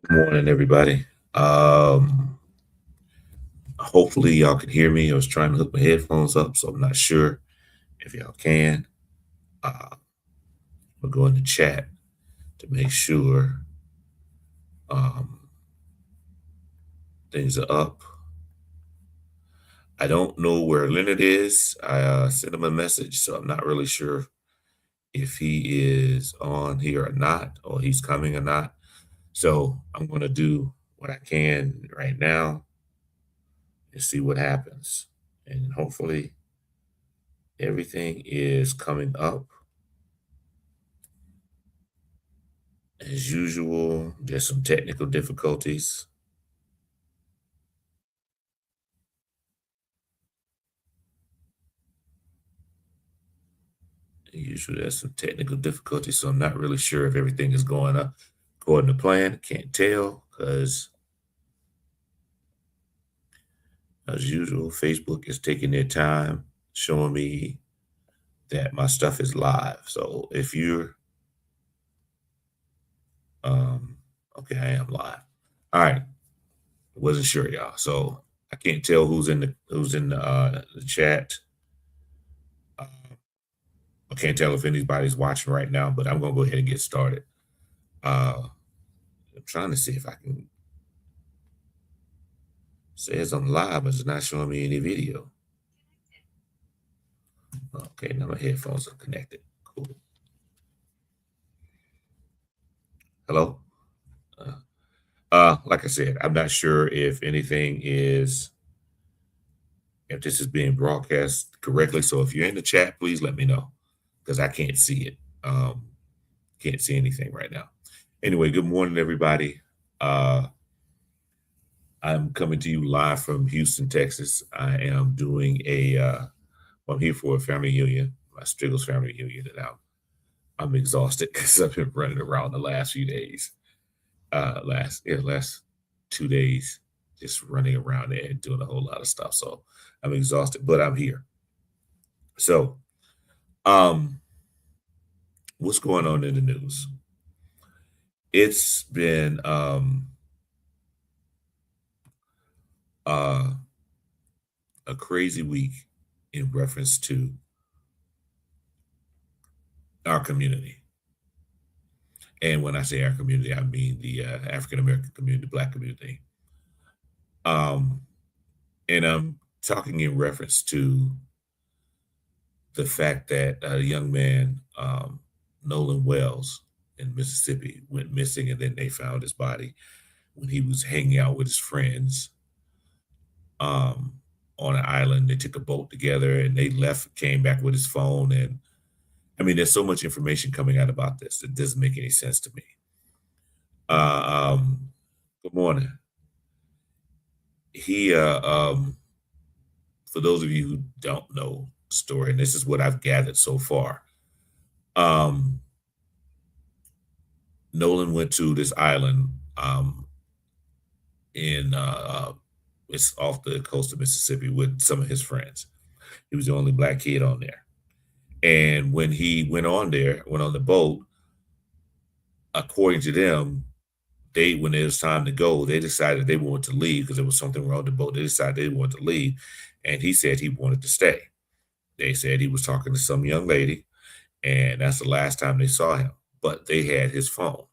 Good morning, everybody. Hopefully y'all can hear me. I was trying to hook my headphones up, so I'm not sure if y'all can. We'll go in the chat to make sure um, things are up. I don't know where Leonard is. I sent him a message, so I'm not really sure if he is on here or not, or he's coming or not. So I'm going to do what I can right now and see what happens. And hopefully everything is coming up as usual. Just some technical difficulties. Usually there's some technical difficulties, so I'm not really sure if everything is going up according to plan. Can't tell because, as usual, Facebook is taking their time showing me that my stuff is live. So if you're, um, okay, I am live. All right, wasn't sure, y'all. So I can't tell who's in the chat. Uh, I can't tell if anybody's watching right now, but I'm gonna go ahead and get started. Uh, I'm trying to see if I can. Says I'm live, but it's not showing me any video. Okay, now my headphones are connected. Cool. Hello. Like I said, I'm not sure if this is being broadcast correctly. So if you're in the chat, please let me know because I can't see it. Can't see anything right now. Anyway, good morning, everybody. Uh, I'm coming to you live from Houston, Texas. I am doing I'm here for a family reunion, my Striggles family reunion, and I'm exhausted because I've been running around the last few days. Last 2 days, just running around there and doing a whole lot of stuff. So I'm exhausted, but I'm here. So, um, what's going on in the news? It's been uh, a crazy week in reference to our community. And when I say our community, I mean the African American community, Black community. Um, and I'm talking in reference to the fact that a young man, Nolan Wells in Mississippi, went missing, and then they found his body when he was hanging out with his friends um, on an island. They took a boat together, and they left, came back with his phone, and I mean, there's so much information coming out about this that doesn't make any sense to me. Good morning. He, for those of you who don't know the story, and this is what I've gathered so far. Um, Nolan went to this island in it's off the coast of Mississippi with some of his friends. He was the only black kid on there. And when he went on the boat, according to them, when it was time to go, they decided they wanted to leave because there was something wrong with the boat. They decided they wanted to leave, and he said he wanted to stay. They said he was talking to some young lady, and that's the last time they saw him. But they had his phone,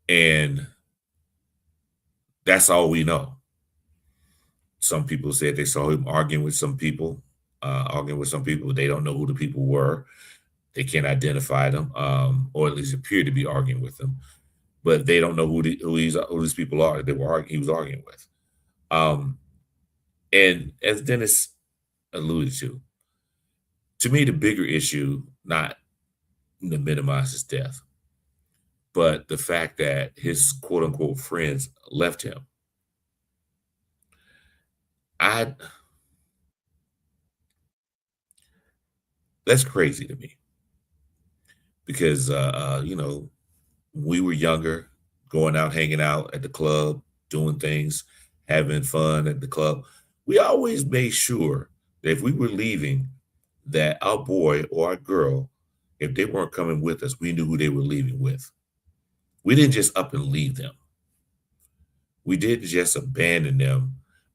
and that's all we know. Some people said they saw him arguing with some people, They don't know who the people were. They can't identify them, or at least appear to be arguing with them. But they don't know who these people are that he was arguing with. And as Dennis alluded to me, the bigger issue, not to minimize his death, but the fact that his quote unquote friends left him. I That's crazy to me because we were younger, going out, hanging out at the club, doing things, having fun at the club. We always made sure that if we were leaving, that our boy or our girl, if they weren't coming with us, we knew who they were leaving with. We didn't just up and leave them. We didn't just abandon them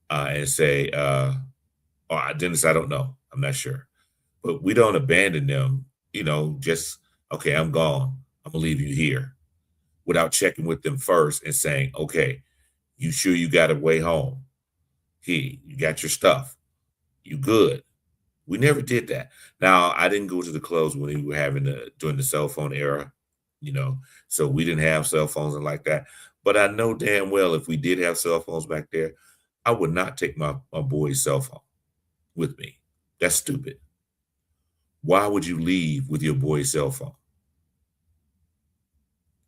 and say, Dennis, I don't know. I'm not sure. But we don't abandon them, just, okay, I'm gone. I'm going to leave you here without checking with them first and saying, okay, you sure you got a way home? Here, you got your stuff. You good. We never did that. Now, I didn't go to the clubs when we were having during the cell phone era, you know, so we didn't have cell phones and like that. But I know damn well if we did have cell phones back there, I would not take my boy's cell phone with me. That's stupid. Why would you leave with your boy's cell phone?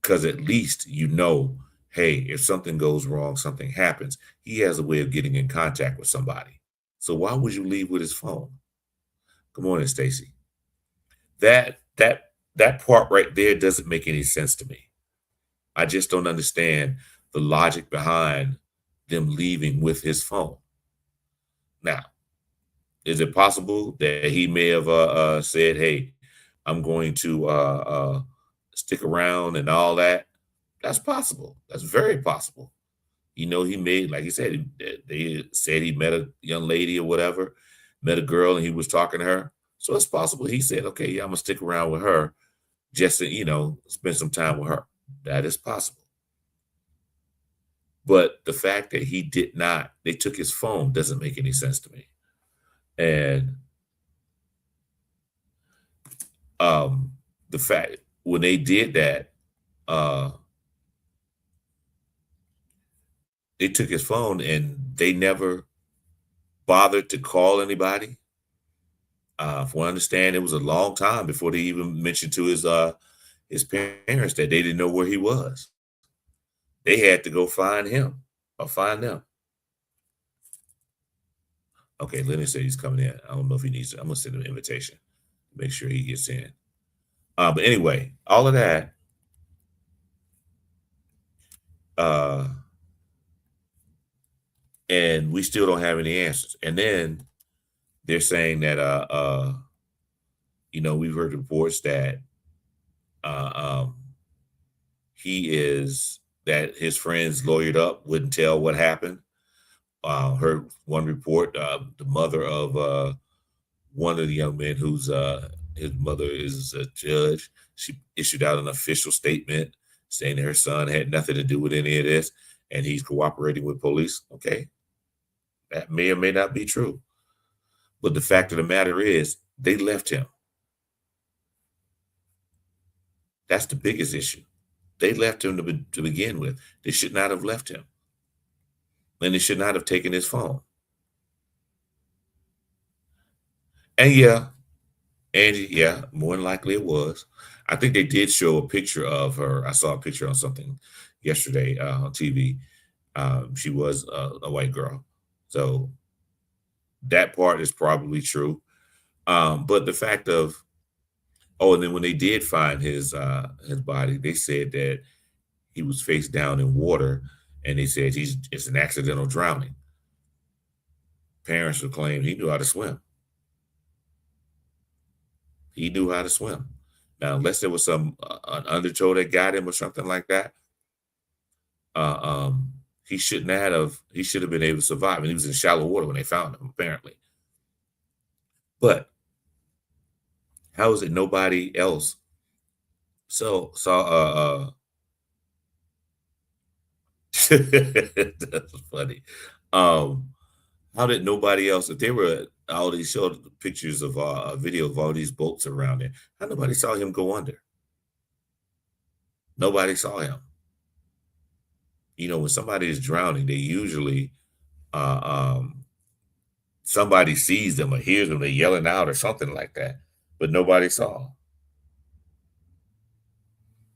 Because at least hey, if something goes wrong, something happens, he has a way of getting in contact with somebody. So why would you leave with his phone? Good morning, Stacy. That part right there doesn't make any sense to me. I just don't understand the logic behind them leaving with his phone. Now, is it possible that he may have said, "Hey, I'm going to stick around and all that"? That's possible. That's very possible. He made, like he said, they said he met a young lady or whatever, met a girl, and he was talking to her. So it's possible he said, "Okay, yeah, I'm gonna stick around with her just to, spend some time with her." That is possible. But the fact that they took his phone doesn't make any sense to me. And um, the fact when they did that, uh, they took his phone and they never bothered to call anybody. From what I understand, it was a long time before they even mentioned to his parents that they didn't know where he was. They had to go find him or find them. Okay, Lenny said he's coming in. I don't know if he needs. I'm gonna send him an invitation. Make sure he gets in. But anyway, all of that. Uh, and we still don't have any answers. And then they're saying that we've heard reports that uh, um, that his friends lawyered up, wouldn't tell what happened. Heard one report, the mother of one of the young men who's his mother is a judge. She issued out an official statement saying that her son had nothing to do with any of this and he's cooperating with police. Okay. That may or may not be true. But the fact of the matter is, they left him. That's the biggest issue. They left him to begin with. They should not have left him. And they should not have taken his phone. And yeah, Angie, yeah, more than likely it was. I think they did show a picture of her. I saw a picture on something yesterday on TV. She was a white girl. So that part is probably true. But the fact of, and then when they did find his body, they said that he was face down in water, and they said it's an accidental drowning. Parents would claim he knew how to swim. He knew how to swim. Now, unless there was some an undertow that got him or something like that, he shouldn't have. He should have been able to survive. And he was in shallow water when they found him, apparently. But how is it nobody else saw? That's funny. How did nobody else? If they were all these showed pictures of a video of all these boats around there, how nobody saw him go under? Nobody saw him. When somebody is drowning, they usually somebody sees them or hears them, they're yelling out or something like that. But nobody saw.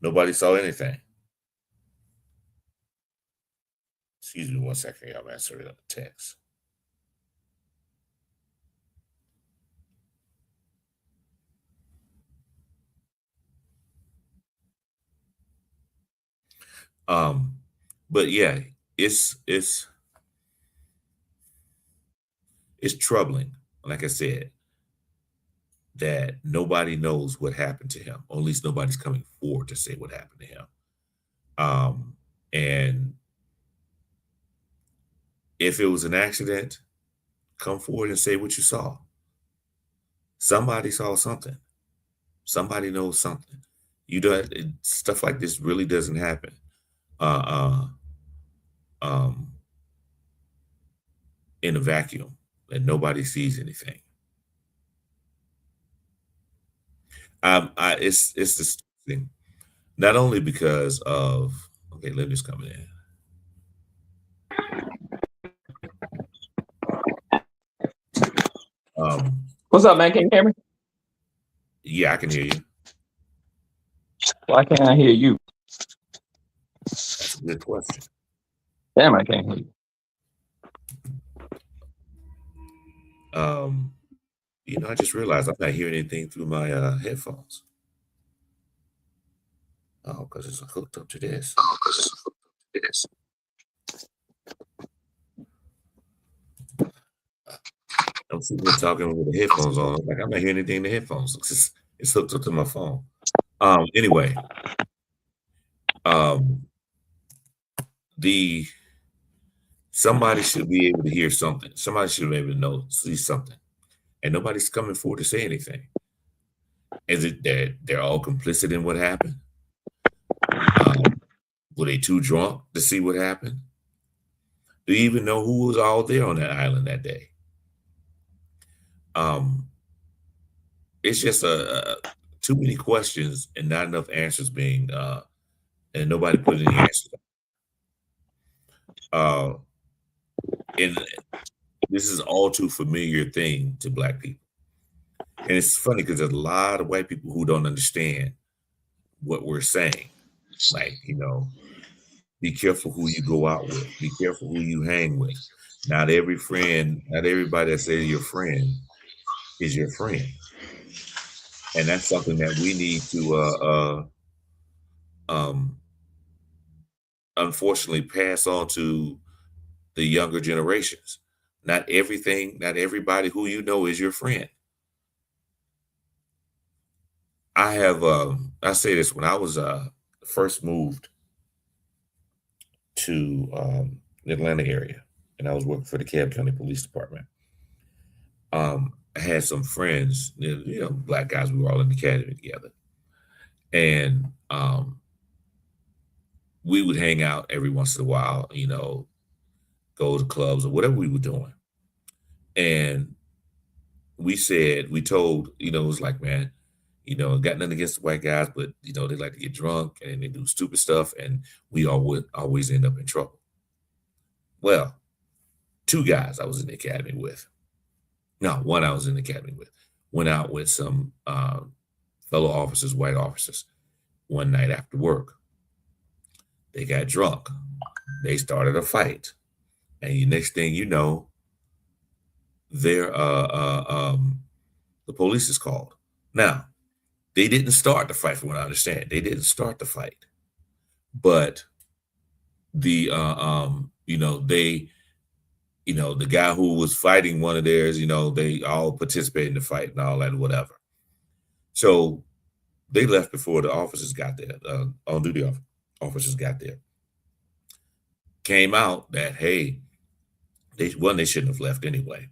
Nobody saw anything. Excuse me one second, I'm answering a text. Um, but yeah, it's troubling, like I said, that nobody knows what happened to him, or at least nobody's coming forward to say what happened to him. And if it was an accident, come forward and say what you saw. Somebody saw something. Somebody knows something. You don't stuff like this really doesn't happen. Uh, um, in a vacuum and nobody sees anything. It's this thing. Not only because of okay, Linda's coming in. What's up, man? Can you hear me? Yeah, I can hear you. Why can't I hear you? That's a good question. Damn, I can't hear you. I just realized I'm not hearing anything through my headphones. Oh, because it's hooked up to this. I'm sitting here talking with the headphones on. Like I'm not hearing anything in the headphones. It's hooked up to my phone. Anyway, somebody should be able to hear something. Somebody should be able to see something, and nobody's coming forward to say anything. Is it that they're all complicit in what happened? Were they too drunk to see what happened? Do you even know who was all there on that island that day? It's just too many questions and not enough answers being and nobody put any answers. And this is all too familiar thing to Black people. And it's funny because there's a lot of white people who don't understand what we're saying. Like, be careful who you go out with. Be careful who you hang with. Not everybody that says your friend is your friend. And that's something that we need to unfortunately pass on to the younger generations. Not everybody who you know is your friend. I say this when I was first moved to the Atlanta area and I was working for the Cobb County Police Department. I had some friends, Black guys, we were all in the academy together. And we would hang out every once in a while, go to clubs or whatever we were doing. And we told, it was like, man, got nothing against the white guys, but they like to get drunk and they do stupid stuff, and we all would always end up in trouble. Well, two guys I was in the academy with. No, one I was in the academy with. Went out with some fellow officers, white officers, one night after work. They got drunk. They started a fight. And the next thing you know, the police is called. Now, they didn't start the fight, from what I understand. They didn't start the fight. But the the guy who was fighting one of theirs, they all participated in the fight and all that, whatever. So they left before the officers got there. On-duty officers got there. Came out that, hey, they shouldn't have left anyway.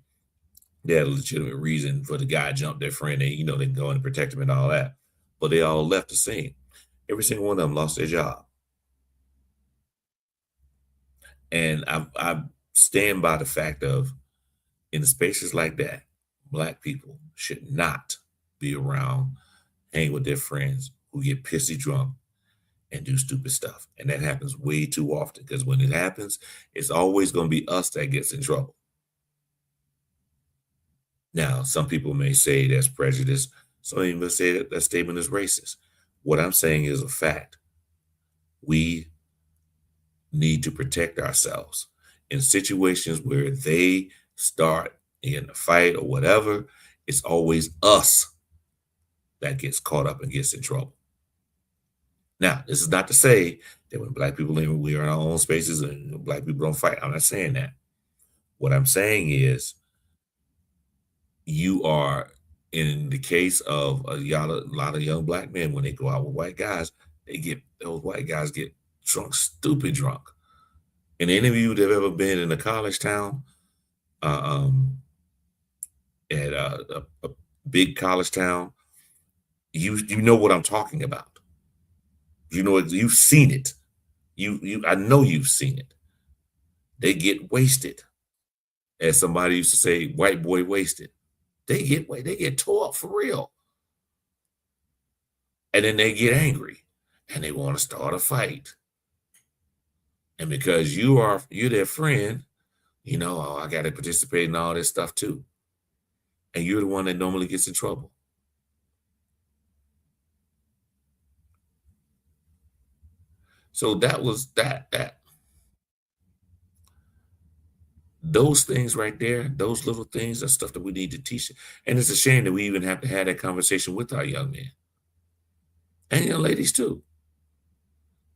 They had a legitimate reason for the guy jumped their friend. They go in and protect him and all that. But they all left the scene. Every single one of them lost their job. And I stand by the fact of, in spaces like that, Black people should not be around, hang with their friends who get pissy drunk and do stupid stuff. And that happens way too often, because when it happens, it's always going to be us that gets in trouble. Now, some people may say that's prejudice. Some people may say that statement is racist. What I'm saying is a fact. We need to protect ourselves in situations where they start in a fight or whatever. It's always us that gets caught up and gets in trouble. Now, this is not to say that when Black people live, we are in our own spaces and Black people don't fight. I'm not saying that. What I'm saying is, you are, in the case of a lot of young Black men, when they go out with white guys, those white guys get drunk, stupid drunk. And any of you that have ever been in a college town, uh, um, at a big college town, you know what I'm talking about. You know you've seen it. You I know you've seen it. They get wasted, as somebody used to say, "White boy wasted." They get tore up for real, and then they get angry, and they want to start a fight. And because you're their friend, oh, I got to participate in all this stuff too, and you're the one that normally gets in trouble. So that was that those things right there, those little things are stuff that we need to teach. And it's a shame that we even have to have that conversation with our young men and young ladies too.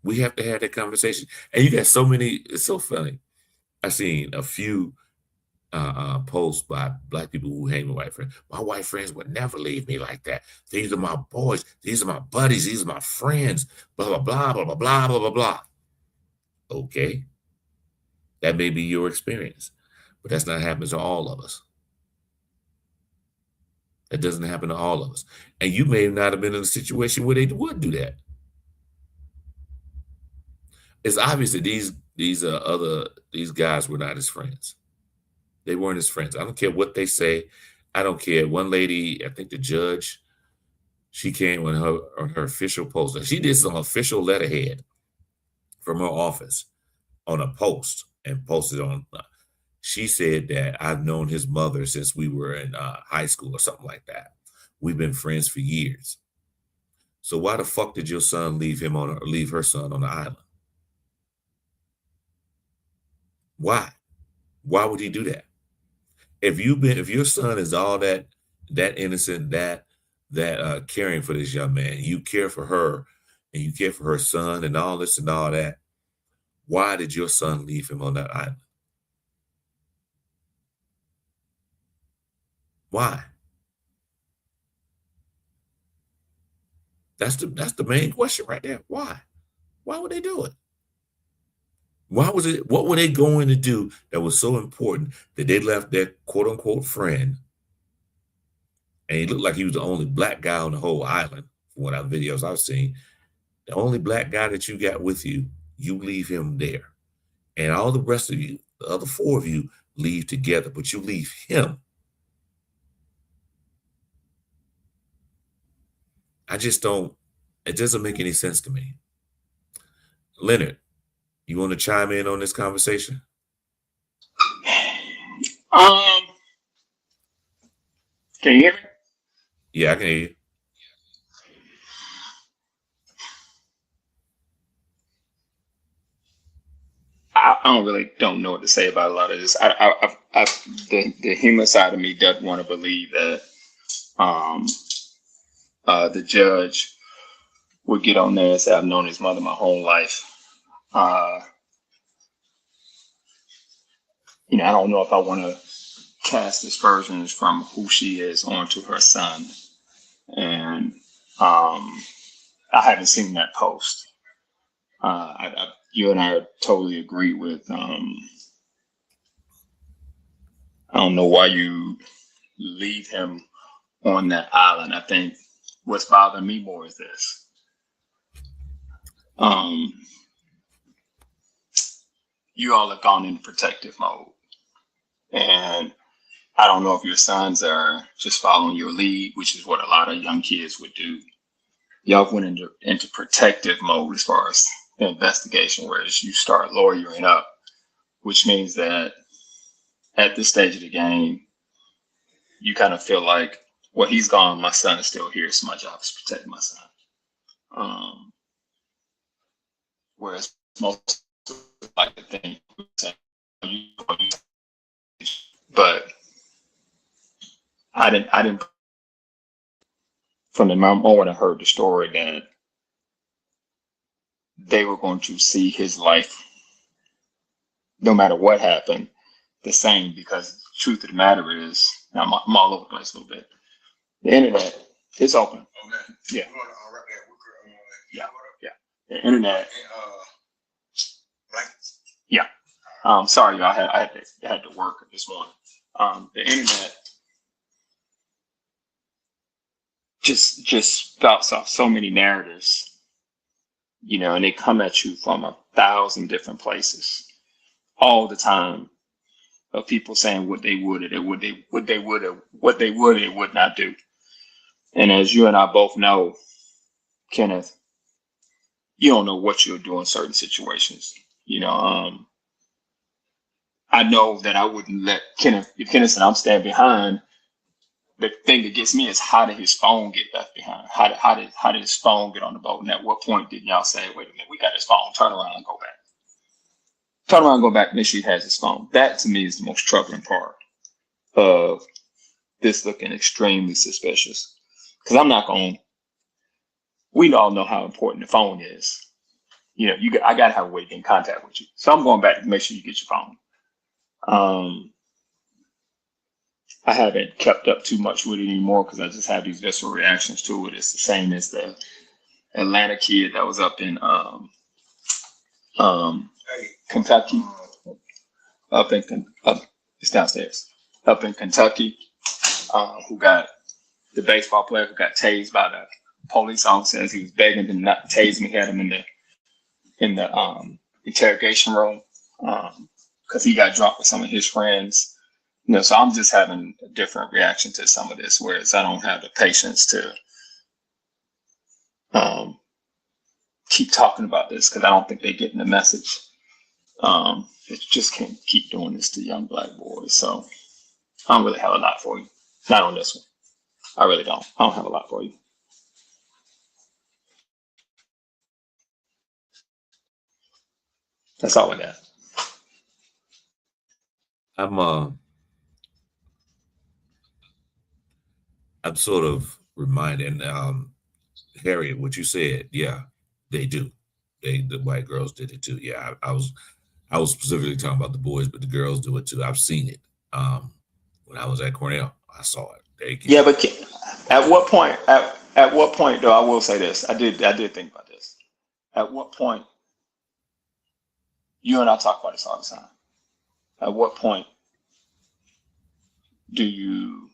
We have to have that conversation. And you got so many, it's so funny. I've seen a few posts by Black people who hang with white friends. My white friends would never leave me like that. These are my boys. These are my buddies. These are my friends. Blah, blah, blah, blah, blah, blah, blah, blah, blah. Okay. That may be your experience, but that's not happening to all of us. That doesn't happen to all of us. And you may not have been in a situation where they would do that. It's obvious that these guys were not his friends. They weren't his friends. I don't care what they say. I don't care. One lady, I think the judge, she came on her official post. And she did some official letterhead from her office on a post and posted on. She said that I've known his mother since we were in high school or something like that. We've been friends for years. So why the fuck did your son leave her son on the island? Why? Why would he do that? If your son is all that innocent, that caring for this young man, you care for her and you care for her son and all this and all that, why did your son leave him on that island? Why? That's the main question right there. Why? Why would they do it? What were they going to do that was so important that they left their quote unquote friend? And he looked like he was the only Black guy on the whole island, from what videos I've seen. The only Black guy that you got with you, you leave him there. And all the rest of you, the other 4 of you, leave together, but you leave him. It doesn't make any sense to me. Leonard, you want to chime in on this conversation? Can you hear me? Yeah, I can hear you. I don't know what to say about a lot of this. The human side of me doesn't want to believe that the judge would get on there and say, I've known his mother my whole life. I don't know if I want to cast aspersions from who she is onto her son. And I haven't seen that post. You and I totally agree with, I don't know why you leave him on that island. I think what's bothering me more is this. You all have gone into protective mode. And I don't know if your sons are just following your lead, which is what a lot of young kids would do. Y'all went into protective mode as far as the investigation, whereas you start lawyering up, which means that at this stage of the game, you kind of feel like, well, he's gone, my son is still here, so my job is to protect my son. Whereas most like to think, but I didn't. From the moment I heard the story that they were going to see his life, no matter what happened, the same. Because the truth of the matter is, now I'm all over the place a little bit. The internet is open. Okay. Yeah. We're gonna wrap that. Yeah. The internet Sorry, y'all. I had to work this morning. The internet just spouts off so many narratives, and they come at you from 1,000 different places all the time, of people saying what they would or what they would not do. And as you and I both know, Kenneth, you don't know what you'll do in certain situations. I know that I wouldn't let Kenneth, if Kenneth said I'm standing behind, the thing that gets me is, how did his phone get left behind? How did his phone get on the boat? And at what point did y'all say, wait a minute, we got his phone, turn around and go back? Turn around and go back, make sure he has his phone. That to me is the most troubling part of this looking extremely suspicious. Because we all know how important the phone is. I gotta have a way to get in contact with you. So I'm going back to make sure you get your phone. I haven't kept up too much with it anymore because I just have these visceral reactions to it. It's the same as the Atlanta kid that was up in Kentucky, it's downstairs, up in Kentucky, who got the baseball player who got tased by the police officer as he was begging them not to tase him. He had him in the interrogation room because he got drunk with some of his friends. So I'm just having a different reaction to some of this, whereas I don't have the patience to keep talking about this because I don't think they're getting the message. It just can't keep doing this to young black boys. So I don't really have a lot for you. Not on this one. I really don't. I don't have a lot for you. That's all I got. I'm sort of reminding Harriet what you said. Yeah, they do. The white girls did it too. Yeah, I was specifically talking about the boys, but the girls do it too. I've seen it. When I was at Cornell, I saw it. Yeah, but at what point? At what point, though? I will say this. I did think about this. At what point? You and I talk about this all the time. At what point do you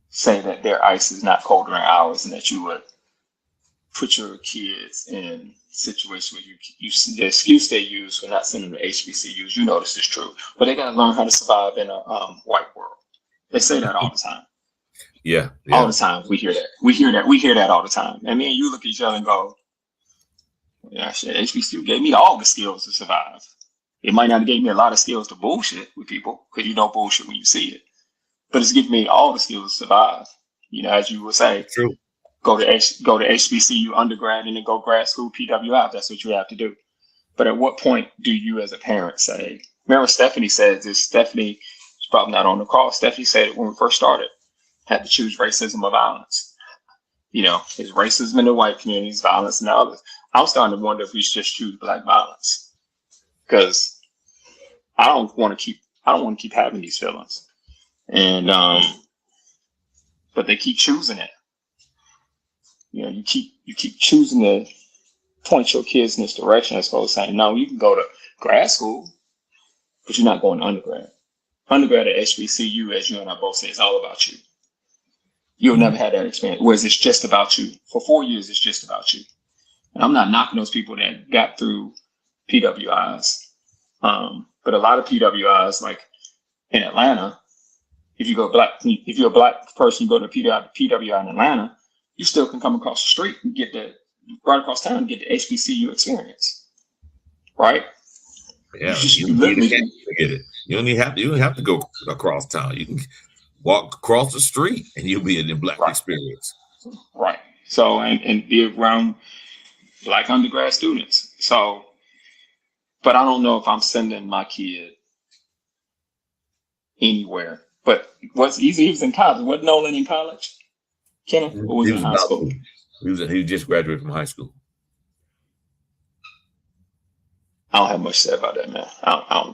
say that their ice is not colder than ours, and that you would put your kids in situations where the excuse they use for not sending them to HBCUs, this is true, but they got to learn how to survive in a white world. They say that all the time. Yeah. All the time. We hear that. We hear that all the time. And me and you look at each other and go, yeah, shit, HBCU gave me all the skills to survive. It might not have gave me a lot of skills to bullshit with people, because you know bullshit when you see it. But it's given me all the skills to survive. As you would say, true. Go to HBCU undergrad and then go grad school PWI if that's what you have to do. But at what point do you as a parent say, remember Stephanie said this, Stephanie's probably not on the call. Stephanie said it when we first started, had to choose racism or violence. It's racism in the white communities, violence in the others. I'm starting to wonder if we should just choose black violence. Because I don't want to keep having these feelings. And but they keep choosing it. You keep choosing to point your kids in this direction as opposed to saying, no, you can go to grad school, but you're not going to undergrad. Undergrad at HBCU, as you and I both say, is all about you. You'll never have that experience, whereas it's just about you. For 4 years, it's just about you. And I'm not knocking those people that got through PWIs. But a lot of PWIs, like in Atlanta, if you're a black person, you go to PWI in Atlanta, you still can come across the street and get right across town and get the HBCU experience. Right? Yeah, you don't have to go across town. You can walk across the street and you'll be in the black experience. Right. So and be around black undergrad students. So, but I don't know if I'm sending my kid anywhere. But what's easy, he was in college. Wasn't Nolan in college? Kenneth? Or was he in high school? He just graduated from high school. I don't have much to say about that, man. I'm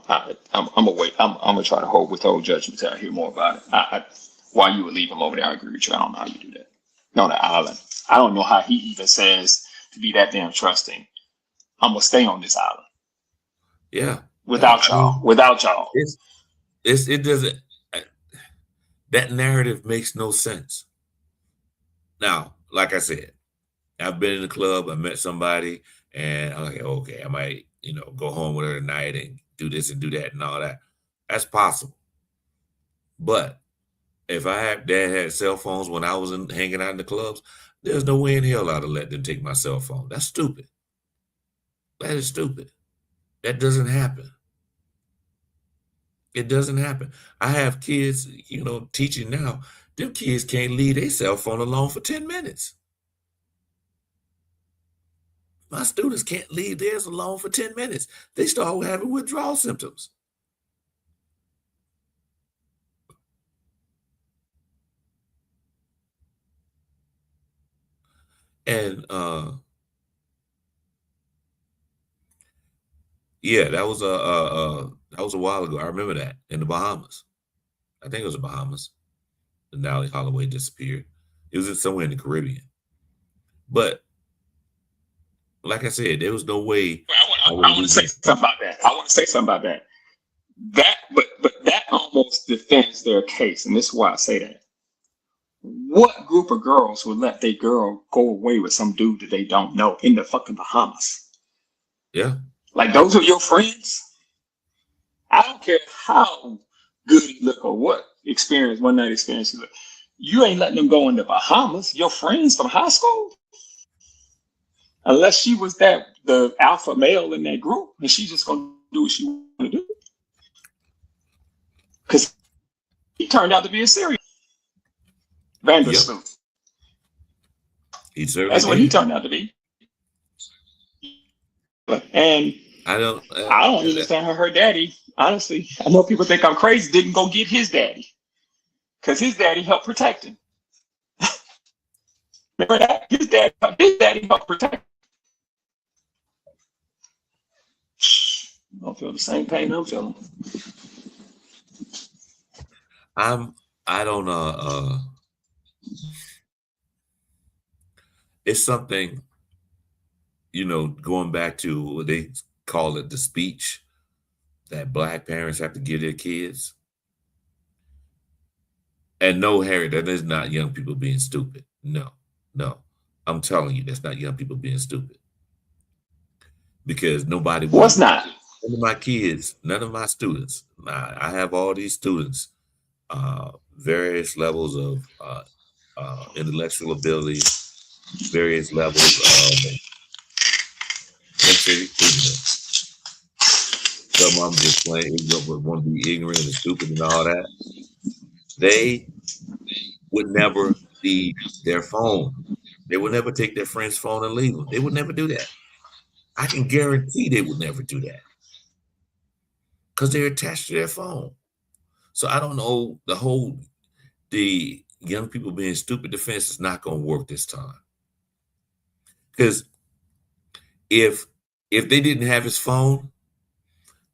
gonna wait. I'm gonna try to withhold judgment till I hear more about it. Why you would leave him over there? I agree with you. I don't know how you do that. On the island, I don't know how he even says to be that damn trusting. I'm gonna stay on this island. Yeah, Without I mean, y'all. Without y'all. it doesn't. That narrative makes no sense. Now, like I said, I've been in the club, I met somebody, and I'm like, okay, I might, go home with her tonight and do this and do that and all that. That's possible. But if dad had cell phones when I was hanging out in the clubs, there's no way in hell I'd have let them take my cell phone. That's stupid. That is stupid. That doesn't happen. It doesn't happen. I have kids, teaching now. Them kids can't leave their cell phone alone for 10 minutes. My students can't leave theirs alone for 10 minutes. They start having withdrawal symptoms. And yeah, that was a while ago. I remember that in the Bahamas. I think it was the Bahamas. The Nally Holloway disappeared. It was somewhere in the Caribbean. But like I said, there was no way. I want to say something about that. But that almost defends their case, and this is why I say that. What group of girls would let their girl go away with some dude that they don't know in the fucking Bahamas? Yeah. Like, those are your friends? I don't care how good he look or what one night experience you look. You ain't letting them go in the Bahamas. Your friends from high school? Unless she was the alpha male in that group, and she just gonna do what she want to do. Because he turned out to be a serial Vandersloot. Yep. That's what he turned out to be. And I don't understand how her daddy, honestly, I know people think I'm crazy, didn't go get his daddy. Because his daddy helped protect him. Remember that? His daddy helped protect him. You don't feel the same pain I'm feeling. I don't it's something, going back to what they call it, the speech that Black parents have to give their kids. And no, Harry, that is not young people being stupid. No. I'm telling you, that's not young people being stupid. Because nobody What's not? None of my kids, none of my students. I have all these students, various levels of intellectual ability, various levels of, let's say, ignorance. Some of them just plain ignorant, want to be ignorant and stupid and all that. They would never leave their phone. They would never take their friend's phone and leave them. They would never do that. I can guarantee they would never do that because they're attached to their phone. So I don't know, the young people being stupid defense is not going to work this time. Because if they didn't have his phone,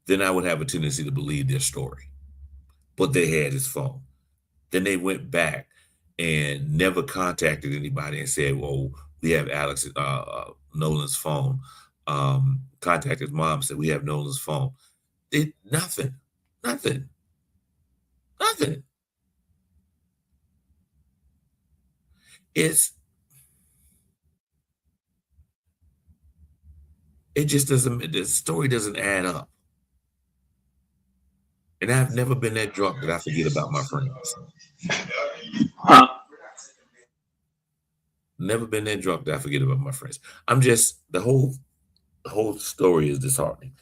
then I would have a tendency to believe their story. But they had his phone. Then they went back and never contacted anybody and said, well, we have Alex Nolan's phone. Contacted his mom, said, we have Nolan's phone. Did nothing. It just doesn't, the story doesn't add up. And I've never been that drunk that I forget about my friends. Never been that drunk that I forget about my friends. I'm just, the whole story is disheartening.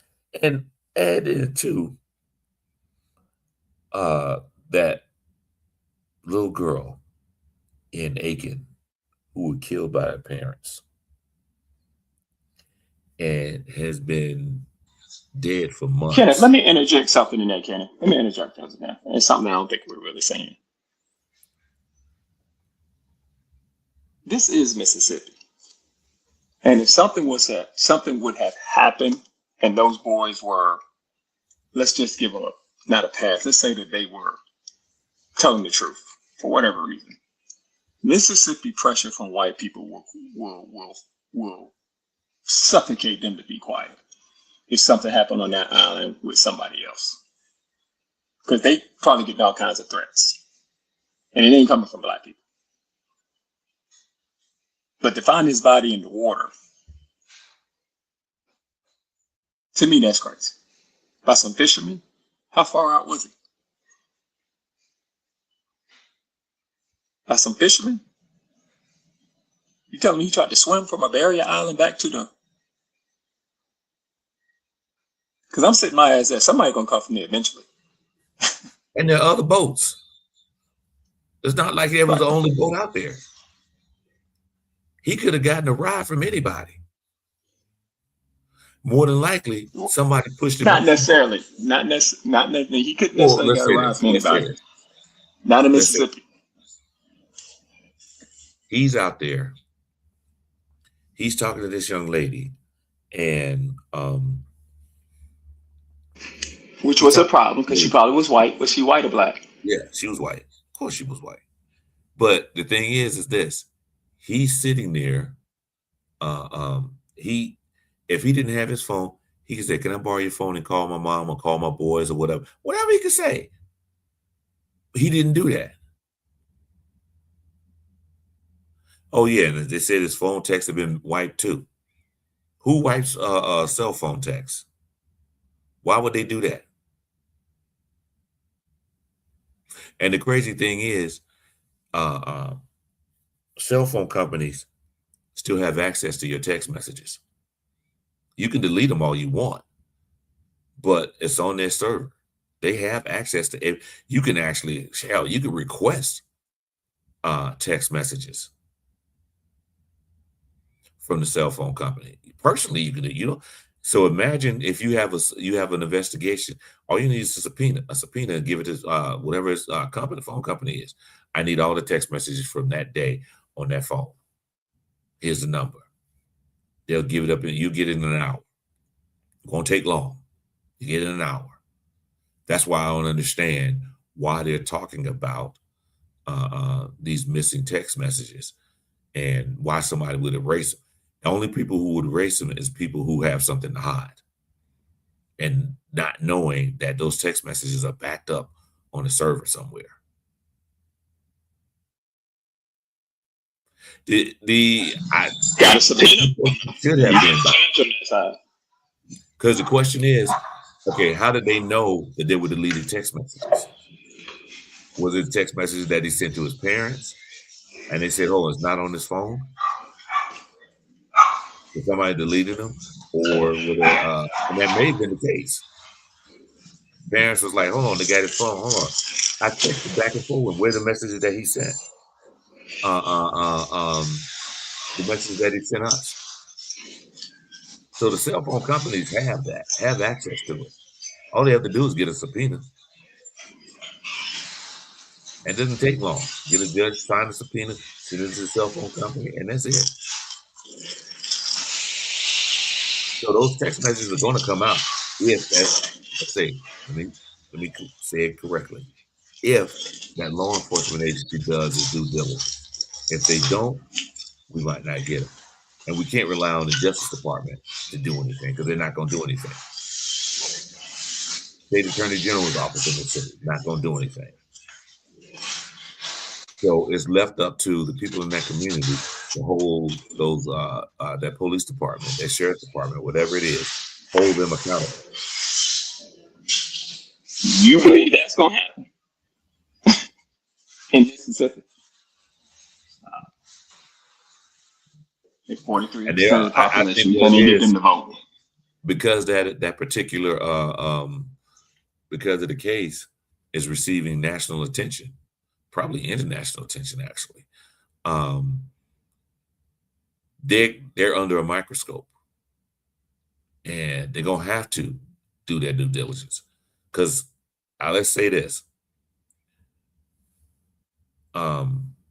And added to that little girl in Aiken who were killed by her parents and has been dead for months. Kenneth, let me interject something in there, Kenneth. Let me interject something there. It's something I don't think we're really saying. This is Mississippi. And if something would have happened and those boys were, let's just give them not a pass. Let's say that they were telling the truth for whatever reason. Mississippi pressure from white people will suffocate them to be quiet. if something happened on that island with somebody else. Because they probably get all kinds of threats. And it ain't coming from Black people. But to find his body in the water, to me, that's crazy. By some fishermen? How far out was he? By some fishermen? You telling me he tried to swim from a barrier island back to the... Because I'm sitting my ass there. Somebody gonna come for me eventually. And there are other boats. It's not like it was the only boat out there. He could have gotten a ride from anybody. More than likely, somebody pushed him. Not necessarily. Not necessarily. He couldn't necessarily get a ride from anybody. Not in Mississippi. He's out there. He's talking to this young lady, and which was a problem because she probably was white. Was she white or black? Yeah, she was white. Of course, she was white. But the thing is this: he's sitting there. If he didn't have his phone, he could say, "Can I borrow your phone and call my mom or call my boys or whatever?" Whatever he could say. He didn't do that. Oh yeah, and they said his phone texts have been wiped too. Who wipes cell phone texts? Why would they do that? And the crazy thing is, cell phone companies still have access to your text messages. You can delete them all you want, but it's on their server. They have access to it. You can actually, you can request text messages from the cell phone company. Personally, you can, So imagine if you have an investigation, all you need is a subpoena, and give it to whatever his phone company is. I need all the text messages from that day on that phone. Here's the number. They'll give it up and you get it in an hour. It won't take long. You get it in an hour. That's why I don't understand why they're talking about these missing text messages and why somebody would erase them. The only people who would erase them is people who have something to hide and not knowing that those text messages are backed up on a server somewhere. Should have been, because the question is, okay, how did they know that they were deleted text messages? Was it text messages that he sent to his parents and they said, oh, it's not on his phone? If somebody deleted them, or and that may have been the case. Parents was like, hold on, they got his phone, hold on. I texted back and forth, where the messages that he sent? The messages that he sent us. So the cell phone companies have access to it. All they have to do is get a subpoena. It doesn't take long. Get a judge, sign a subpoena, send it to the cell phone company, and that's it. So those text messages are going to come out if let me say it correctly. If that law enforcement agency does its due diligence. If they don't, we might not get them. And we can't rely on the Justice Department to do anything because they're not going to do anything. State Attorney General's office in the city, not going to do anything. So it's left up to the people in that community to hold those that police department, that sheriff department, whatever it is, hold them accountable. You believe that's gonna happen in Mississippi? 43% of the population can't even get them to vote because that particular because of the case is receiving national attention. Probably international attention, actually. They're under a microscope, and they're gonna have to do their due diligence. Because let's say this: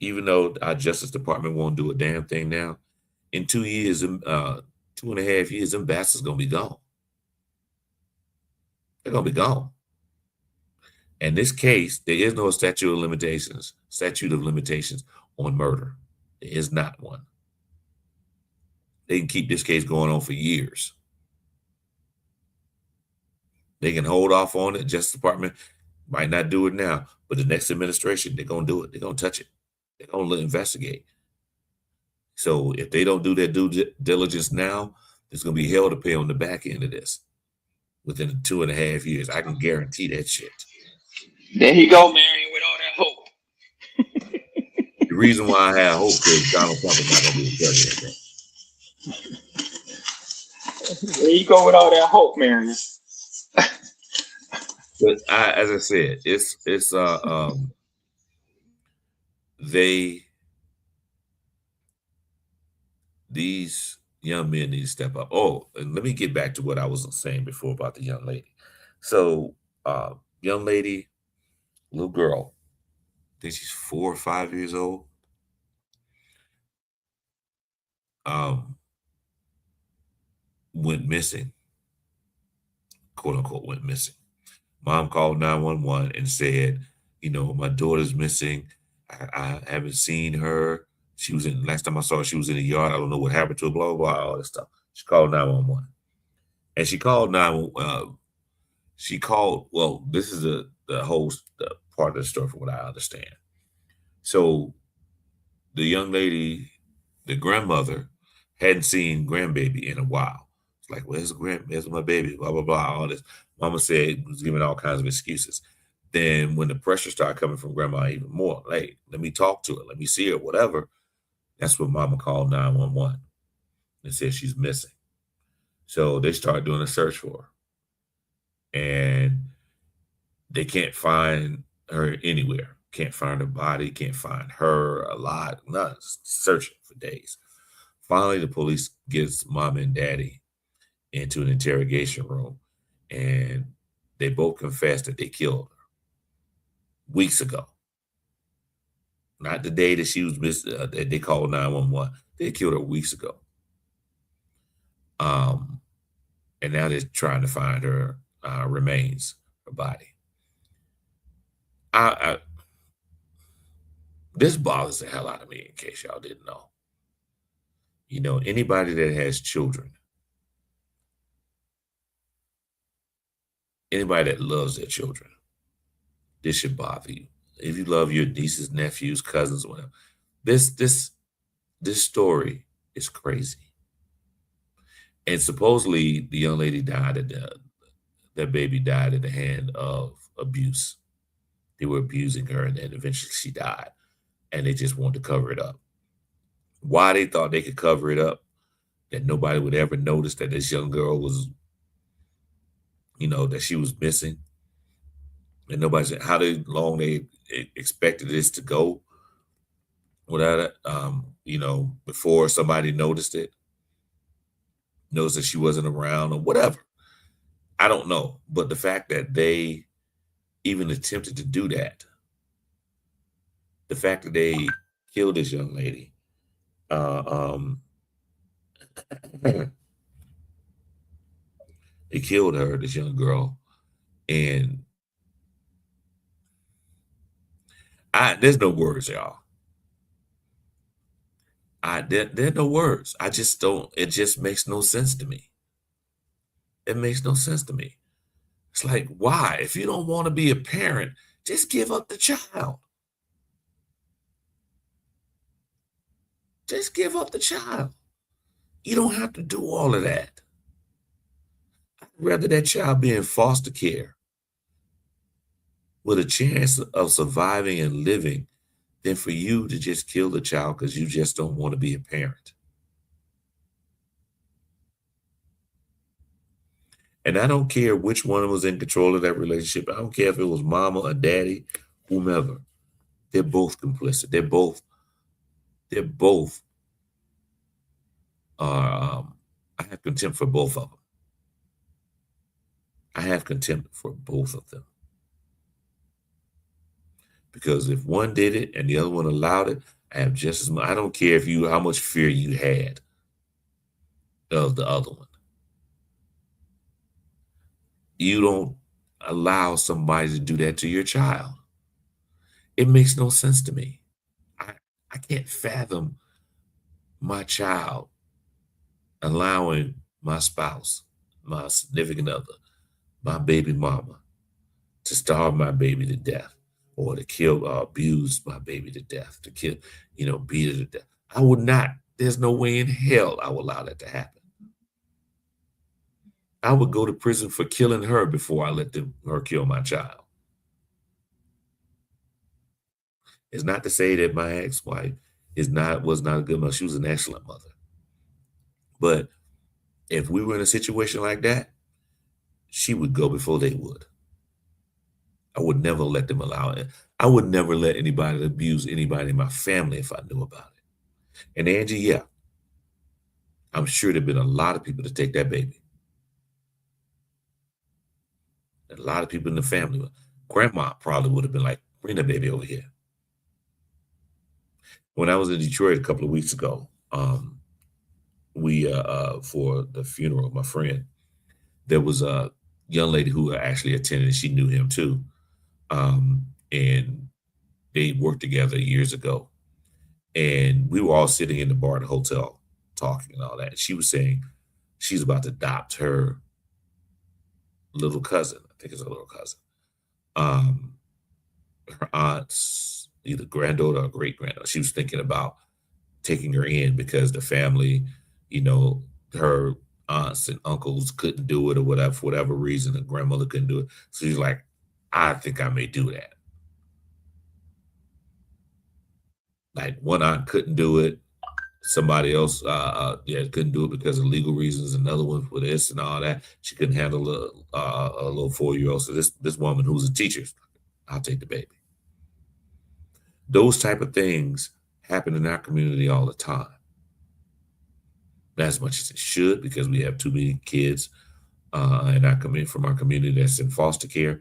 even though our Justice Department won't do a damn thing now, in 2 years, 2.5 years, them bastards gonna be gone. They're gonna be gone. In this case, there is no statute of limitations on murder. There is not one. They can keep this case going on for years. They can hold off on it. Justice Department might not do it now, but the next administration, they're going to do it. They're going to touch it. They're going to investigate. So if they don't do their due diligence now, there's going to be hell to pay on the back end of this within 2.5 years. I can guarantee that shit. There you go, Marion, with all that hope. The reason why I have hope is Donald Trump is not going to be the president. There you go with all that hope, Marion. But as I said, these young men need to step up. Oh, and let me get back to what I was saying before about the young lady. So, young lady, little girl, I think she's 4 or 5 years old. Went missing, quote unquote, went missing. Mom called 911 and said, my daughter's missing. I haven't seen her. She was last time I saw her, she was in the yard. I don't know what happened to her, blah, blah, blah, all this stuff. She called 911. And she called well, this is the whole part of the story from what I understand. So the young lady, the grandmother, hadn't seen grandbaby in a while. It's like, where's my baby? Blah, blah, blah, all this. Mama said, was giving all kinds of excuses. Then when the pressure started coming from grandma even more, like, let me talk to her, let me see her, whatever. That's when Mama called 911 and said she's missing. So they started doing a search for her. And they can't find her anywhere. Can't find her body, can't find her a lot, not searching for days. Finally, the police gets Mom and Daddy into an interrogation room, and they both confessed that they killed her weeks ago. Not the day that she was missing, that they called 911. They killed her weeks ago. And now they're trying to find her remains, her body. This bothers the hell out of me, in case y'all didn't know. Anybody that has children, anybody that loves their children, this should bother you. If you love your nieces, nephews, cousins, whatever, this story is crazy. And supposedly the young lady died that baby died at the hand of abuse. They were abusing her, and then eventually she died, and they just wanted to cover it up. Why they thought they could cover it up, that nobody would ever notice that this young girl was, that she was missing, and nobody said how long they expected this to go without it, before somebody noticed that she wasn't around or whatever. I don't know. But the fact that they even attempted to do that, the fact that they killed this young lady, they killed her, this young girl, and there's no words, y'all. There are no words. I just don't, it just makes no sense to me. It makes no sense to me. It's like, why? If you don't want to be a parent, just give up the child. Just give up the child. You don't have to do all of that. I'd rather that child be in foster care with a chance of surviving and living than for you to just kill the child because you just don't want to be a parent. And I don't care which one was in control of that relationship. I don't care if it was mama or daddy, whomever. They're both complicit. They're both I have contempt for both of them. I have contempt for both of them. Because if one did it and the other one allowed it, I have just as much. I don't care how much fear you had of the other one. You don't allow somebody to do that to your child. It makes no sense to me. I can't fathom my child allowing my spouse, my significant other, my baby mama, to starve my baby to death, or to kill or abuse my baby to death, to kill, beat her to death. I would not. There's no way in hell I would allow that to happen. I would go to prison for killing her before I let her kill my child. It's not to say that my ex-wife was not a good mother. She was an excellent mother. But if we were in a situation like that, she would go before they would. I would never let them allow it. I would never let anybody abuse anybody in my family if I knew about it. And Angie, yeah, I'm sure there've been a lot of people to take that baby. A lot of people in the family. Grandma probably would have been like, bring the baby over here. When I was in Detroit a couple of weeks ago, we for the funeral of my friend, there was a young lady who actually attended, and she knew him too. And they worked together years ago. And we were all sitting in the bar at the hotel talking and all that. She was saying she's about to adopt her little cousin. I think it's a little cousin. Her aunt's either granddaughter or great granddaughter. She was thinking about taking her in because the family, her aunts and uncles couldn't do it or whatever, for whatever reason, the grandmother couldn't do it. So she's like, I think I may do that. Like one aunt couldn't do it. Somebody else couldn't do it because of legal reasons. Another one for this and all that. She couldn't handle a little 4-year-old. So this woman who's a teacher, I'll take the baby. Those type of things happen in our community all the time. Not as much as it should, because we have too many kids in our community, from our community, that's in foster care.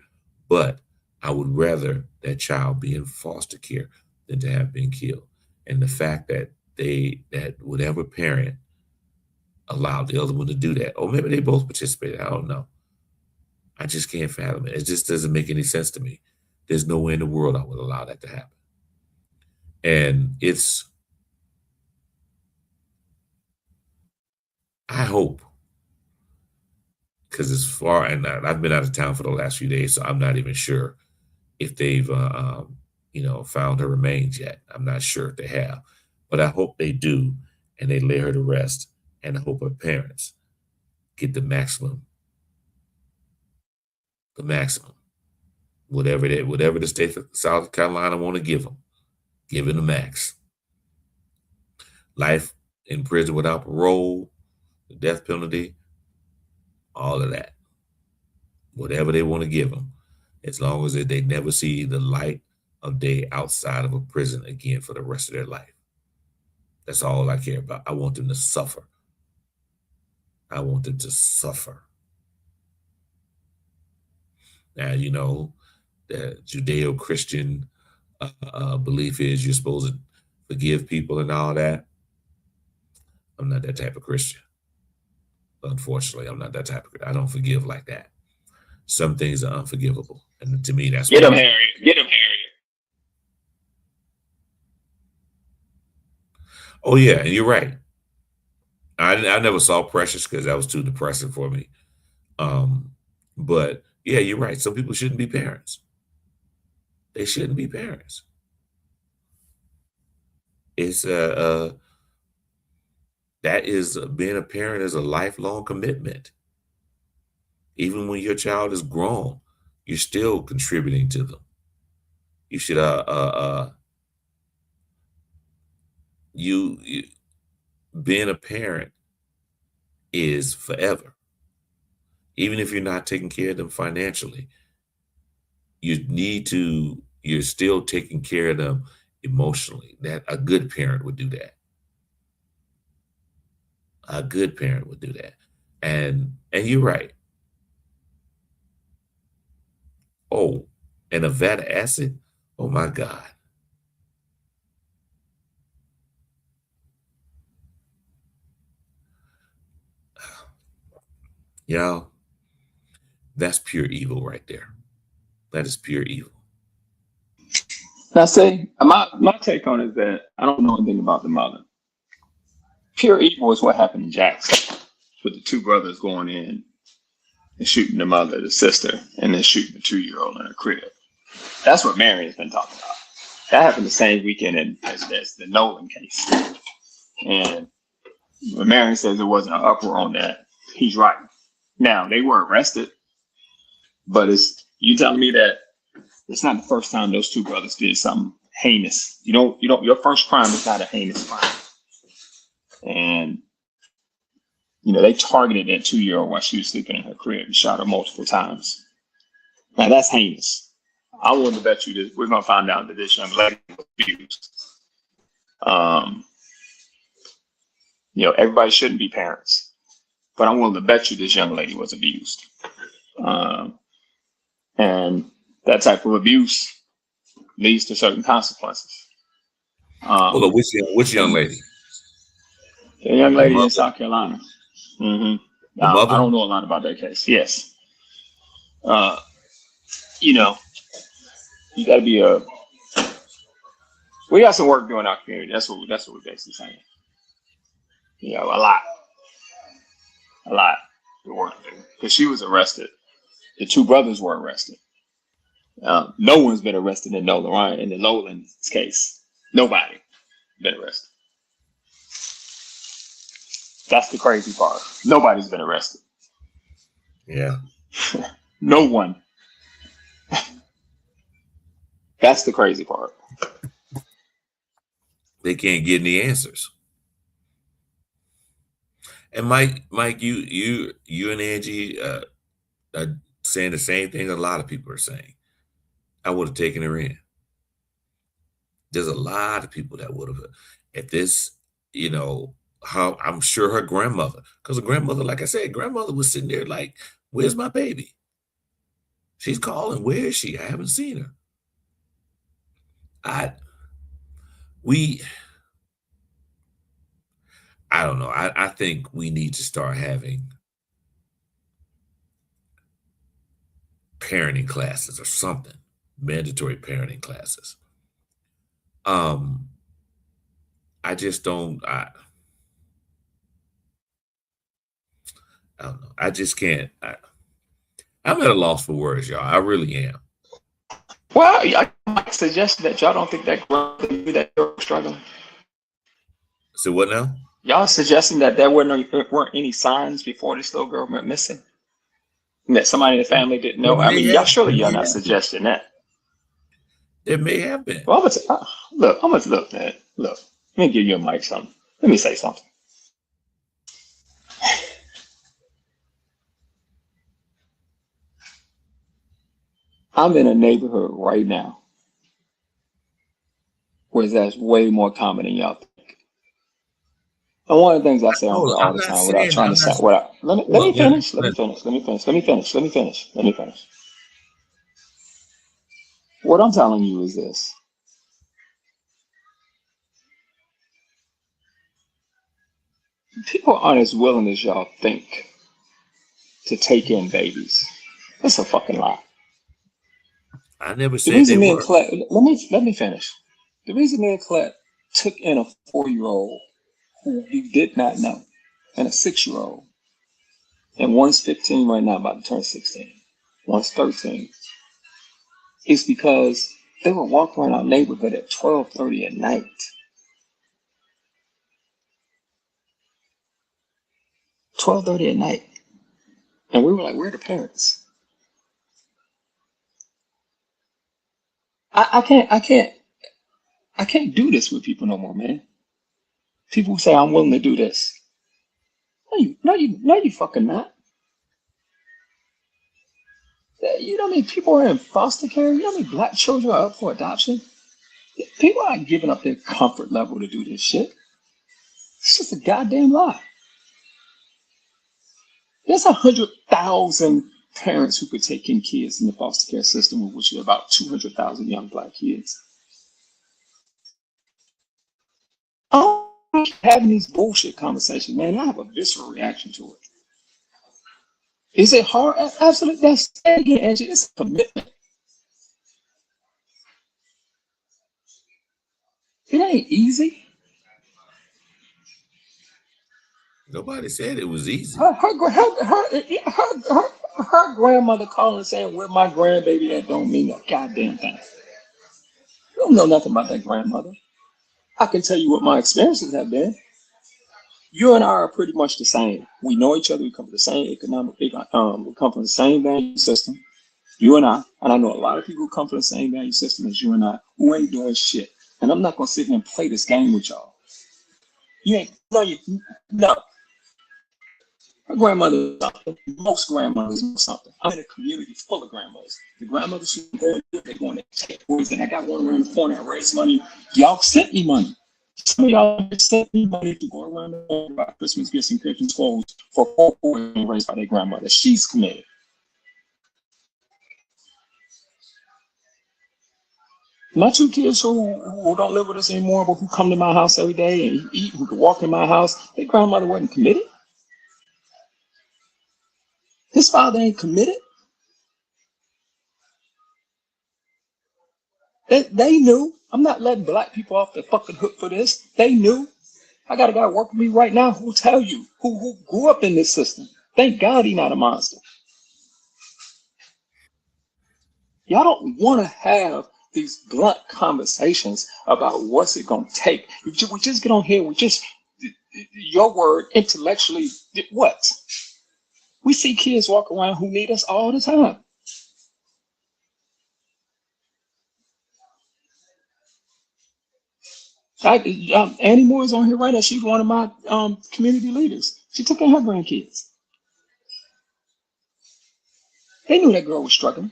But I would rather that child be in foster care than to have been killed. And the fact that whatever parent allowed the other one to do that, or maybe they both participated, I don't know. I just can't fathom it. It just doesn't make any sense to me. There's no way in the world I would allow that to happen. And I hope, because and I've been out of town for the last few days, so I'm not even sure if they've, found her remains yet. I'm not sure if they have, but I hope they do, and they lay her to rest, and I hope her parents get the maximum, whatever the state of South Carolina want to give them the max. Life in prison without parole, the death penalty, all of that. Whatever they want to give them, as long as they never see the light of day outside of a prison again for the rest of their life. That's all I care about. I want them to suffer. I want them to suffer. Now, the Judeo-Christian belief is you're supposed to forgive people and all that. I'm not that type of Christian. Unfortunately, I'm not that type of Christian. I don't forgive like that. Some things are unforgivable. And to me, that's Get him, Harriet. Get him, Harriet. Oh, yeah, and you're right. I never saw Precious because that was too depressing for me. But yeah, you're right. Some people shouldn't be parents. They shouldn't be parents. It's being a parent is a lifelong commitment. Even when your child is grown, you're still contributing to them. You should being a parent is forever. Even if you're not taking care of them financially, you're still taking care of them emotionally. That a good parent would do that. A good parent would do that. And you're right. Oh, and a vat of acid? Oh my God. That's pure evil right there. That is pure evil. Now, say my take on it is that I don't know anything about the mother. Pure evil is what happened in Jackson with the two brothers going in and shooting the mother, the sister, and then shooting the 2-year-old in her crib. That's what Marion's been talking about. That happened the same weekend as the Nolan case. And when Marion says there wasn't an uproar on that, he's right. Now, they were arrested, but you telling me that it's not the first time those two brothers did something heinous. Your first crime is not a heinous crime. And, they targeted that 2-year-old while she was sleeping in her crib and shot her multiple times. Now, that's heinous. I willing to bet you that we're going to find out that this young lady was abused. Everybody shouldn't be parents, but I'm willing to bet you this young lady was abused. And that type of abuse leads to certain consequences. Well, which young lady? The young lady in South Carolina. Mm-hmm. I don't know a lot about that case. Yes. You got to be we got some work doing in our community. That's what we're basically saying. A lot of work to do. Because she was arrested. The two brothers were arrested. No one's been arrested in the Nolan case. Nobody been arrested. That's the crazy part. Nobody's been arrested. Yeah. No one. That's the crazy part. They can't get any answers. And Mike, you and Angie are saying the same thing a lot of people are saying. I would have taken her in. There's a lot of people that would have. At this, how I'm sure her grandmother, because her grandmother, like I said, grandmother was sitting there like, where's my baby? She's calling, where is she? I haven't seen her. I don't know. I think we need to start having parenting classes or something, mandatory parenting classes. I just don't. I don't know. I just can't. I'm at a loss for words, y'all. I really am. Well, I suggest that y'all don't think that that you're struggling. So what now? Y'all suggesting that there weren't any signs before this little girl went missing? That somebody in the family didn't know? I mean, y'all not suggesting that. There may have been. Well, look, man. Look, let me give you a mic something. Let me say something. I'm in a neighborhood right now where that's way more common than y'all think. And one of the things I say on all the time without trying to sound, let me finish. What I'm telling you is this. People aren't as willing as y'all think to take in babies. That's a fucking lie. I never said they were. Let me finish. The reason me and Colette took in a 4-year-old who we did not know, and a 6-year-old, and one's 15 right now, about to turn 16, one's 13, is because they were walking around our neighborhood at 12:30 at night. And we were like, where are the parents? I can't do this with people no more, man. People who say I'm willing to do this. No, you fucking not. You know how many people are in foster care? You know how many black children are up for adoption? People aren't giving up their comfort level to do this shit. It's just a goddamn lie. There's 100,000 parents who could take in kids in the foster care system, which is about 200,000 young black kids. I'm having these bullshit conversations, man. I have a visceral reaction to it. Is it hard? Absolutely. That's again, Angie. It's a commitment. It ain't easy. Nobody said it was easy. Her grandmother calling saying where my grandbaby at don't mean a goddamn thing. You don't know nothing about that grandmother. I can tell you what my experiences have been. You and I are pretty much the same. We know each other. We come from the same we come from the same value system. You and I know a lot of people who come from the same value system as you and I, who ain't doing shit. And I'm not gonna sit here and play this game with y'all. You ain't no. Her grandmother was something. Most grandmothers know something. I'm in a community full of grandmothers. The grandmothers who go, they're going to take boys, and I got one around the corner and raise money. Y'all sent me money. Some of y'all sent me money to go around the corner buy Christmas gifts and Christmas clothes for poor boys raised by their grandmother. She's committed. My two kids who don't live with us anymore, but who come to my house every day and eat, who can walk in my house, their grandmother wasn't committed. His father ain't committed. They knew. I'm not letting black people off the fucking hook for this. They knew. I got a guy working with me right now who will tell you who grew up in this system. Thank God he not a monster. Y'all don't want to have these blunt conversations about what's it gonna take. We just get on here. We just your word intellectually. What? We see kids walk around who need us all the time. Annie Moore is on here right now. She's one of my community leaders. She took in her grandkids. They knew that girl was struggling.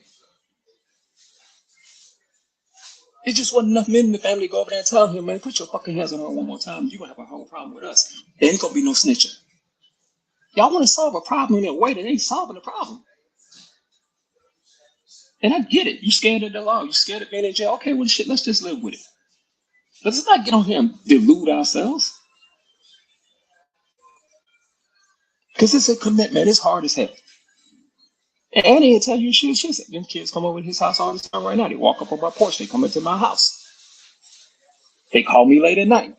It just wasn't enough men in the family to go over there and tell him, man, put your fucking hands on her one more time. You're going to have a whole problem with us. There ain't going to be no snitching. Y'all want to solve a problem in a way that ain't solving the problem. And I get it. You scared of the law. You scared of being in jail. Okay, well, shit, let's just live with it. Let's not get on here and delude ourselves. Because it's a commitment. It's hard as hell. And Annie will tell you, she said, them kids come over to his house all the time right now. They walk up on my porch. They come into my house. They call me late at night.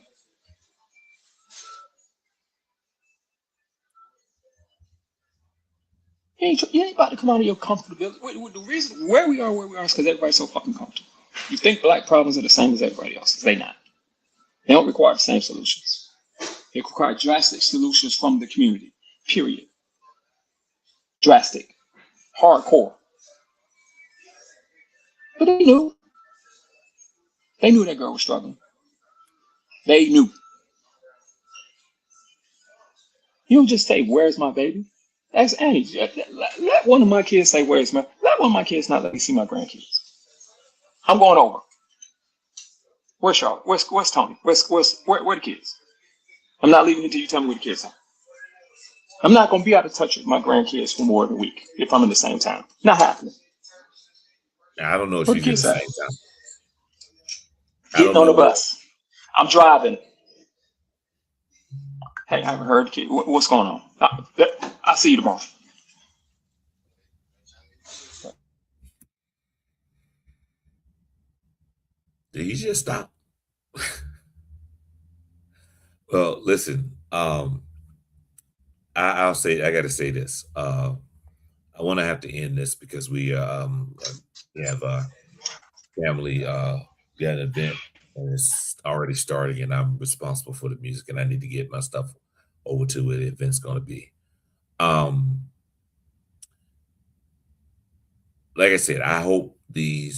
You ain't about to come out of your comfortability. The reason where we are is because everybody's so fucking comfortable. You think black problems are the same as everybody else's. They not. They don't require the same solutions. They require drastic solutions from the community. Period. Drastic. Hardcore. But they knew. They knew that girl was struggling. They knew. You don't just say, "Where's my baby?" Ask Annie. Let one of my kids say, "Where's my?" Let one of my kids not let me see my grandkids. I'm going over. Where's Charlotte? Where's Tony? Where the kids? I'm not leaving until you tell me where the kids are. I'm not going to be out of touch with my grandkids for more than a week if I'm in the same town. Not happening. I don't know if she's in the same town. Getting on the bus. I'm driving. Hey, I haven't heard the kid. What's going on? I'll see you tomorrow. Did he just stop? Well, listen, I'll say, I got to say this. I want to have to end this because we have a family, we had an event and it's already starting and I'm responsible for the music and I need to get my stuff over to where the event's going to be. Like I said, I hope they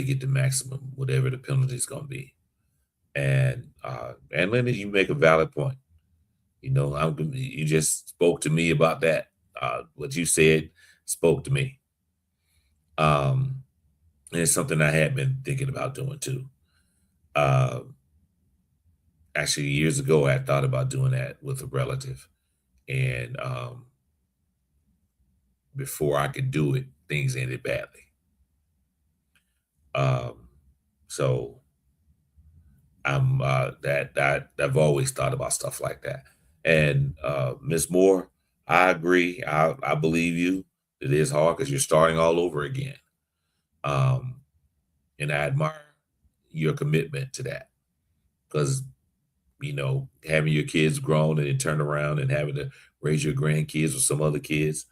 get the maximum, whatever the penalty is going to be. And Leonard, you make a valid point. You know, you just spoke to me about that. What you said spoke to me. And it's something I had been thinking about doing too. Actually, years ago, I thought about doing that with a relative, and before I could do it, things ended badly. So that I've always thought about stuff like that. And Miss Moore, I agree. I believe you. It is hard because you're starting all over again. And I admire your commitment to that because you know, having your kids grown and then turn around and having to raise your grandkids with some other kids.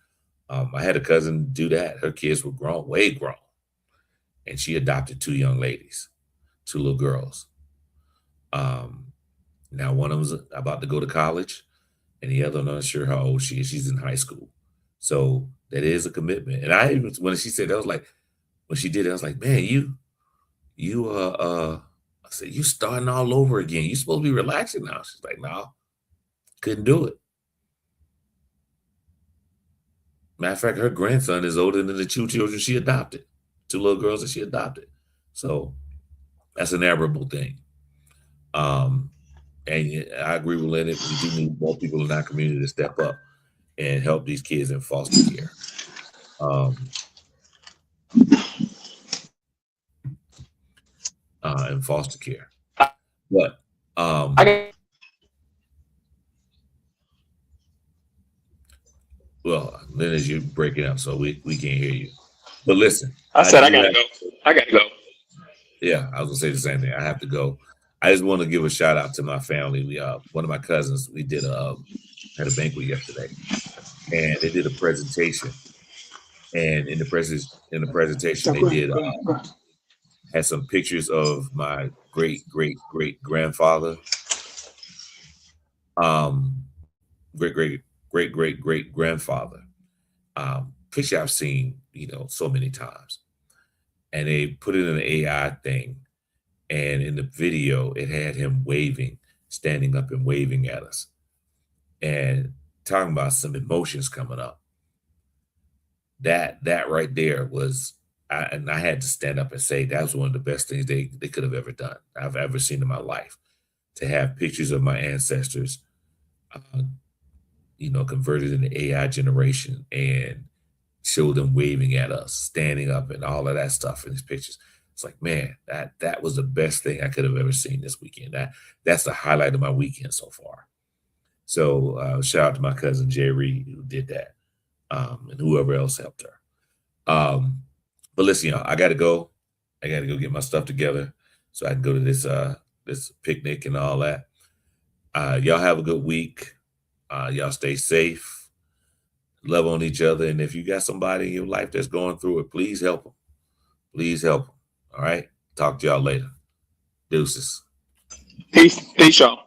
I had a cousin do that. Her kids were grown, way grown, and she adopted two young ladies, two little girls. Um, Now one of them's about to go to college, and the other, I'm not sure how old she is. She's in high school, so that is a commitment. And I even when she said that, I was like, when she did it, I was like, man, you I said, you starting all over again. You supposed to be relaxing now. She's like, no, couldn't do it. Matter of fact, her grandson is older than the two children she adopted, two little girls that she adopted. So that's an admirable thing. Um, and I agree with Leonard. We do need more people in our community to step up and help these kids in foster care. In foster care. But well, Leonard, you're breaking up, so we can't hear you. But listen, I gotta go. I gotta go. Yeah, I was gonna say the same thing. I have to go. I just want to give a shout out to my family. We one of my cousins, we did had a banquet yesterday, and they did a presentation. And in the presentation, they did had some pictures of my great grandfather, great grandfather. Picture I've seen, you know, so many times, and they put it in an AI thing. And in the video, it had him waving, standing up and waving at us, and talking about some emotions coming up. That right there was, and I had to stand up and say that was one of the best things they could have ever done, I've ever seen in my life. To have pictures of my ancestors, you know, converted in the AI generation and show them waving at us, standing up, and all of that stuff in these pictures. It's like, man, that was the best thing I could have ever seen this weekend. That's the highlight of my weekend so far. So shout out to my cousin Jerry who did that, and whoever else helped her. But listen, y'all, I gotta go. I gotta go get my stuff together so I can go to this picnic and all that. Y'all have a good week. Y'all stay safe. Love on each other. And if you got somebody in your life that's going through it, please help them. Please help them. All right. Talk to y'all later. Deuces. Peace, y'all.